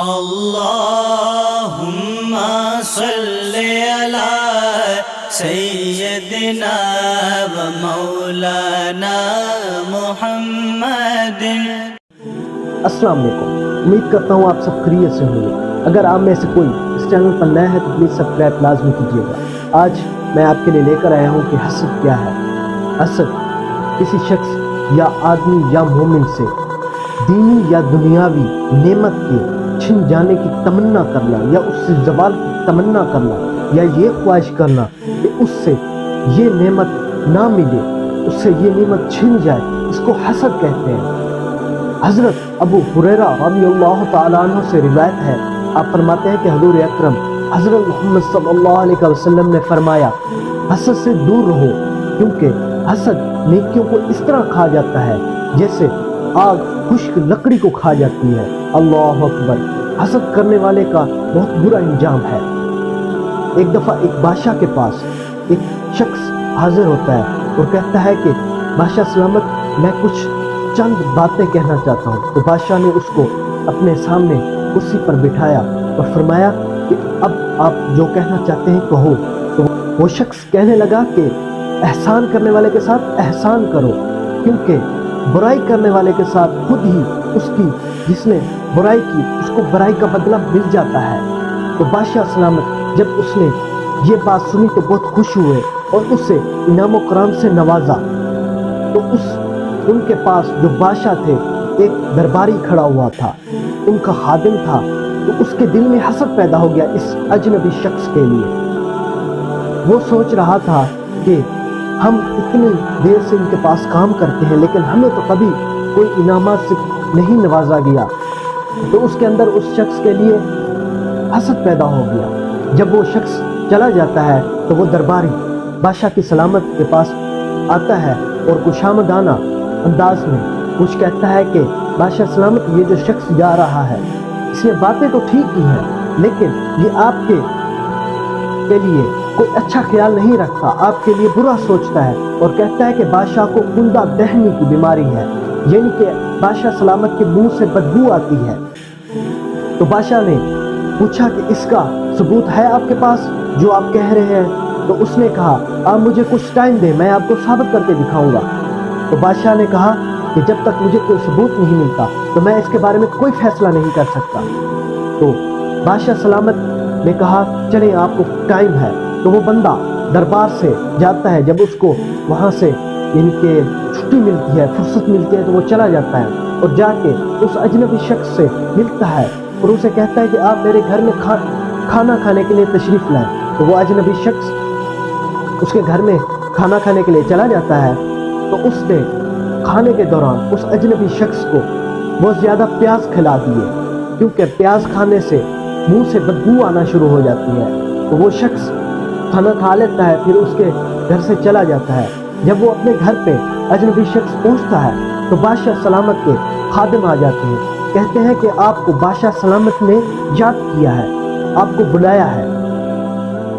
اللہم صلی علی سیدنا و مولانا محمد۔ السلام علیکم، امید کرتا ہوں آپ سب خیریت سے ہوں گے۔ اگر آپ میں سے کوئی اس چینل پر نیا ہے تو پلیز سبسکرائب لازمی کیجیے گا۔ آج میں آپ کے لیے لے کر آیا ہوں کہ حسد کیا ہے۔ حسد کسی شخص یا آدمی یا مومن سے دینی یا دنیاوی نعمت کے چھن جانے کی تمنا کرنا، یا اس سے زوال کی تمنا کرنا، یا یہ خواہش کرنا کہ اس سے یہ نعمت نہ ملے، اس سے یہ نعمت چھن جائے، اس کو حسد کہتے ہیں۔ حضرت ابو ہریرہ رضی اللہ تعالیٰ عنہ سے روایت ہے، آپ فرماتے ہیں کہ حضور اکرم حضرت محمد صلی اللہ علیہ وسلم نے فرمایا، حسد سے دور رہو، کیونکہ حسد نیکیوں کو اس طرح کھا جاتا ہے جیسے آگ خشک لکڑی کو کھا جاتی ہے۔ اللہ اکبر! حسد کرنے والے کا بہت برا انجام ہے۔ ایک دفعہ ایک بادشاہ کے پاس ایک شخص حاضر ہوتا ہے اور کہتا ہے کہ بادشاہ سلامت، میں کچھ چند باتیں کہنا چاہتا ہوں۔ تو بادشاہ نے اس کو اپنے سامنے کرسی پر بٹھایا اور فرمایا کہ اب آپ جو کہنا چاہتے ہیں کہو۔ تو وہ شخص کہنے لگا کہ احسان کرنے والے کے ساتھ احسان کرو، کیونکہ برائی کرنے والے کے ساتھ خود ہی جس نے برائی کی اس کو برائی کا بدلہ مل جاتا ہے۔ تو بادشاہ سلامت جب اس نے یہ بات سنی تو بہت خوش ہوئے اور اسے انعام و کرام سے نوازا۔ تو ان کے پاس جو بادشاہ تھے، ایک درباری کھڑا ہوا تھا، ان کا خادم تھا، تو اس کے دل میں حسد پیدا ہو گیا اس اجنبی شخص کے لیے۔ وہ سوچ رہا تھا کہ ہم اتنی دیر سے ان کے پاس کام کرتے ہیں لیکن ہمیں تو کبھی کوئی انعامات سے نہیں نوازا گیا۔ تو اس کے اندر اس شخص کے لیے حسد پیدا ہو گیا۔ جب وہ شخص چلا جاتا ہے تو وہ درباری بادشاہ کی سلامت کے پاس آتا ہے اور خوشامدانہ انداز میں کچھ کہتا ہے کہ بادشاہ سلامت، یہ جو شخص جا رہا ہے اس نے باتیں تو ٹھیک کی ہیں لیکن یہ آپ کے لیے کوئی اچھا خیال نہیں رکھتا، آپ کے لیے برا سوچتا ہے، اور کہتا ہے کہ بادشاہ کو کندہ دہنی کی بیماری ہے، یعنی کہ بادشاہ سلامت کے منہ سے بدبو آتی ہے۔ تو بادشاہ نے پوچھا کہ اس کا ثبوت ہے آپ کے پاس جو آپ کہہ رہے ہیں؟ تو اس نے کہا، آپ مجھے کچھ ٹائم دیں، میں آپ کو ثابت کر کے دکھاؤں گا۔ تو بادشاہ نے کہا کہ جب تک مجھے کوئی ثبوت نہیں ملتا تو میں اس کے بارے میں کوئی فیصلہ نہیں کر سکتا۔ تو بادشاہ سلامت نے کہا، چلیں آپ کو ٹائم ہے۔ تو وہ بندہ دربار سے جاتا ہے، جب اس کو وہاں سے یعنی کہ چھٹی ملتی ہے، فرصت ملتی ہے، تو وہ چلا جاتا ہے اور جا کے اس اجنبی شخص سے ملتا ہے اور اسے کہتا ہے کہ آپ میرے گھر میں کھانا کھانے کے لیے تشریف لائیں۔ تو وہ اجنبی شخص اس کے گھر میں کھانا کھانے کے لیے چلا جاتا ہے۔ تو اس نے کھانے کے دوران اس اجنبی شخص کو بہت زیادہ پیاز کھلا دیے، کیونکہ پیاز کھانے سے منہ سے بدبو آنا شروع ہو جاتی ہے۔ تو وہ شخص کھانا کھا لیتا ہے، پھر اس کے گھر سے چلا جاتا ہے۔ جب وہ اپنے گھر پہ اجنبی شخص پہنچتا ہے تو بادشاہ سلامت کے خادم آ جاتے ہیں، کہتے ہیں کہ آپ کو بادشاہ سلامت نے یاد کیا ہے، آپ کو بلایا ہے۔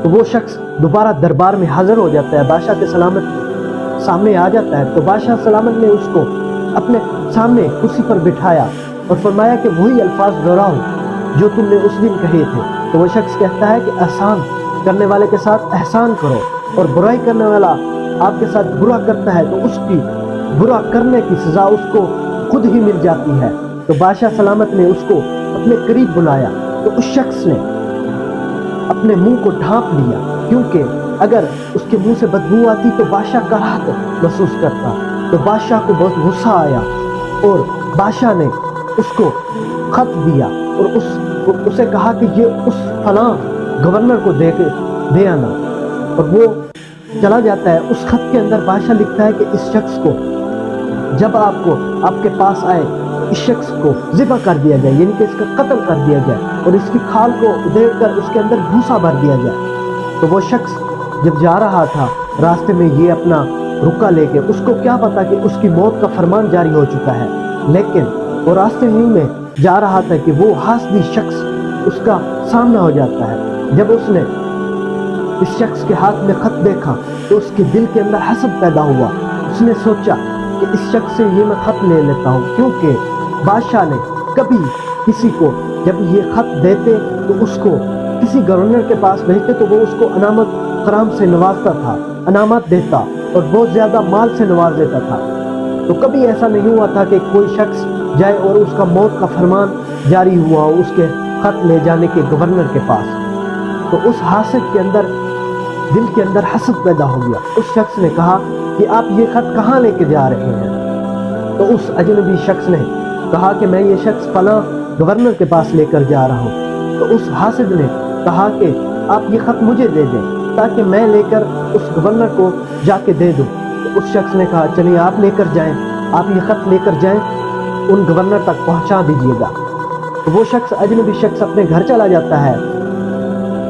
تو وہ شخص دوبارہ دربار میں حاضر ہو جاتا ہے، بادشاہ کے سلامت سامنے آ جاتا ہے۔ تو بادشاہ سلامت نے اس کو اپنے سامنے کرسی پر بٹھایا اور فرمایا کہ وہی الفاظ دہراؤ جو تم نے اس دن کہے تھے۔ تو وہ شخص کہتا ہے کہ احسان کرنے والے کے ساتھ احسان کرو، اور برائی کرنے والا آپ کے ساتھ برا کرتا ہے تو اس کی برا کرنے کی سزا اس کو خود ہی مل جاتی ہے۔ تو بادشاہ سلامت نے اس کو اپنے قریب بلایا تو اس شخص نے اپنے منہ کو ڈھانپ لیا، کیونکہ اگر اس کے منہ سے بدبو آتی تو بادشاہ کراہت محسوس کرتا۔ تو بادشاہ کو بہت غصہ آیا اور بادشاہ نے اس کو خط دیا اور اسے کہا کہ یہ اس فلاں گورنر کو دے آنا، اور وہ چلا جاتا ہے۔ اس خط کے اندر بادشاہ لکھتا ہے کہ اس شخص کو جب آپ کے پاس آئے تو اس شخص کو ذبح کر دیا جائے، یعنی کہ اس کا قتل کر دیا جائے، اور اس کی کھال کو ادھیڑ کر اس کے اندر بھوسا بھر دیا جائے۔ تو وہ شخص جب جا رہا تھا راستے میں یہ اپنا رکا لے کے، اس کو کیا پتا کہ اس کی موت کا فرمان جاری ہو چکا ہے، لیکن وہ راستے ہی میں جا رہا تھا کہ وہ حاسدی شخص اس کا سامنا ہو جاتا ہے۔ جب اس نے اس شخص کے ہاتھ میں خط دیکھا تو اس کے دل کے اندر حسد پیدا ہوا۔ اس نے سوچا کہ اس شخص سے یہ میں خط لے لیتا ہوں، کیونکہ بادشاہ نے کبھی کسی کو جب یہ خط دیتے تو اس کو کسی گورنر کے پاس بھیجتے تو وہ اس کو انعامات کرام سے نوازتا تھا، انعامات دیتا اور بہت زیادہ مال سے نواز دیتا تھا۔ تو کبھی ایسا نہیں ہوا تھا کہ کوئی شخص جائے اور اس کا موت کا فرمان جاری ہوا ہو اس کے خط لے جانے کے گورنر کے پاس۔ تو اس حاسد کے اندر دل کے اندر حسد پیدا ہو گیا۔ اس شخص نے کہا کہ آپ یہ خط کہاں لے کے جا رہے ہیں؟ تو اس اجنبی شخص نے کہا کہ میں یہ شخص فلاں گورنر کے پاس لے کر جا رہا ہوں۔ تو اس حاسد نے کہا کہ آپ یہ خط مجھے دے دیں تاکہ میں لے کر اس گورنر کو جا کے دے دوں۔ تو اس شخص نے کہا چلیے آپ لے کر جائیں، آپ یہ خط لے کر جائیں، ان گورنر تک پہنچا دیجیے گا۔ تو وہ شخص اجنبی شخص اپنے گھر چلا جاتا ہے،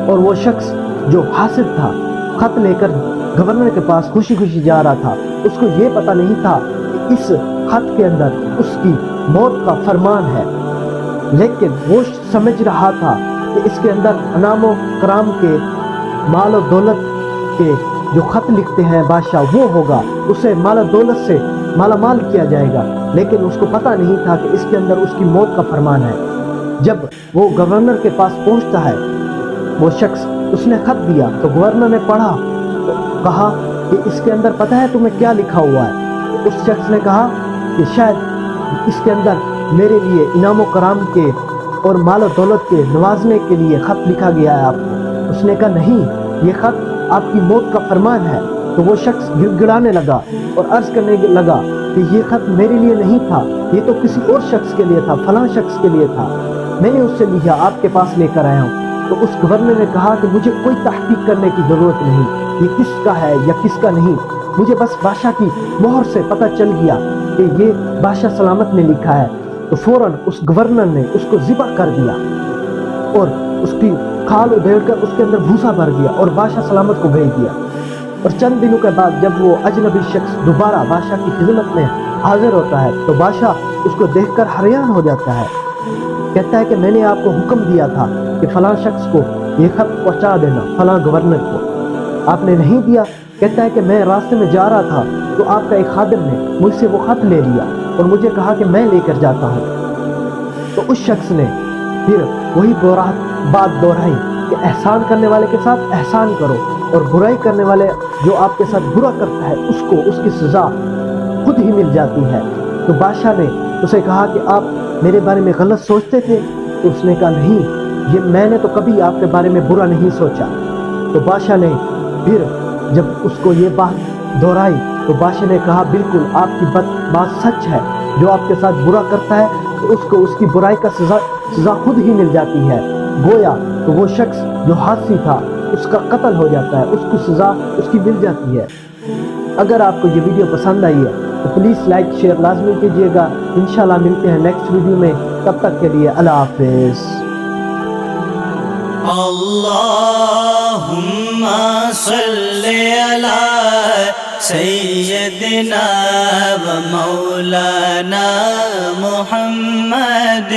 اور وہ شخص جو حاسد تھا خط لے کر گورنر کے پاس خوشی خوشی جا رہا تھا۔ اس کو یہ پتہ نہیں تھا کہ اس خط کے اندر اس کی موت کا فرمان ہے، لیکن وہ سمجھ رہا تھا کہ اس کے اندر انعام و کرام کے، مال و دولت کے جو خط لکھتے ہیں بادشاہ وہ ہوگا، اسے مال و دولت سے مالا مال کیا جائے گا، لیکن اس کو پتہ نہیں تھا کہ اس کے اندر اس کی موت کا فرمان ہے۔ جب وہ گورنر کے پاس پہنچتا ہے وہ شخص، اس نے خط دیا تو گورنر نے پڑھا تو کہا کہ اس کے اندر پتہ ہے تمہیں کیا لکھا ہوا ہے؟ تو اس شخص نے کہا کہ شاید اس کے اندر میرے لیے انعام و کرام کے اور مال و دولت کے نوازنے کے لیے خط لکھا گیا ہے آپ کو۔ اس نے کہا نہیں، یہ خط آپ کی موت کا فرمان ہے۔ تو وہ شخص گڑ گڑانے لگا اور عرض کرنے لگا کہ یہ خط میرے لیے نہیں تھا، یہ تو کسی اور شخص کے لیے تھا، فلاں شخص کے لیے تھا، میں نے اس سے لکھا، آپ کے پاس لے کر آیا ہوں۔ تو اس گورنر نے کہا کہ مجھے کوئی تحقیق کرنے کی ضرورت نہیں، یہ کس کا ہے یا کس کا نہیں، مجھے بس بادشاہ کی مہر سے پتہ چل گیا کہ یہ بادشاہ سلامت نے لکھا ہے۔ تو فوراً اس گورنر نے اس کو ذبح کر دیا اور اس کی کھال ادھیڑ کر اس کے اندر بھوسا بھر دیا اور بادشاہ سلامت کو بھیج دیا۔ اور چند دنوں کے بعد جب وہ اجنبی شخص دوبارہ بادشاہ کی خدمت میں حاضر ہوتا ہے تو بادشاہ اس کو دیکھ کر حیران ہو جاتا ہے، کہتا ہے کہ میں نے آپ کو حکم دیا تھا کہ فلاں شخص کو یہ خط پہنچا دینا، فلاں گورنر کو، آپ نے نہیں دیا۔ کہتا ہے کہ میں راستے میں جا رہا تھا تو آپ کا ایک خادم نے مجھ سے وہ خط لے لیا اور مجھے کہا کہ میں لے کر جاتا ہوں۔ تو اس شخص نے پھر وہی بات دہرائی کہ احسان کرنے والے کے ساتھ احسان کرو اور برائی کرنے والے جو آپ کے ساتھ برا کرتا ہے اس کو اس کی سزا خود ہی مل جاتی ہے۔ تو بادشاہ نے اسے کہا کہ آپ میرے بارے میں غلط سوچتے تھے؟ تو اس نے کہا نہیں، یہ میں نے تو کبھی آپ کے بارے میں برا نہیں سوچا۔ تو بادشاہ نے پھر جب اس کو یہ بات دہرائی تو بادشاہ نے کہا بالکل آپ کی بات سچ ہے، جو آپ کے ساتھ برا کرتا ہے تو اس کو اس کی برائی کا سزا خود ہی مل جاتی ہے۔ گویا تو وہ شخص جو حاسی تھا اس کا قتل ہو جاتا ہے، اس کی سزا اس کی مل جاتی ہے۔ اگر آپ کو یہ ویڈیو پسند آئی ہے تو پلیز لائک شیئر لازمی کیجیے گا۔ انشاءاللہ ملتے ہیں نیکسٹ ویڈیو میں، تب تک کے لیے اللہ حافظ۔ اللہم صلی علی سیدنا و مولانا محمد۔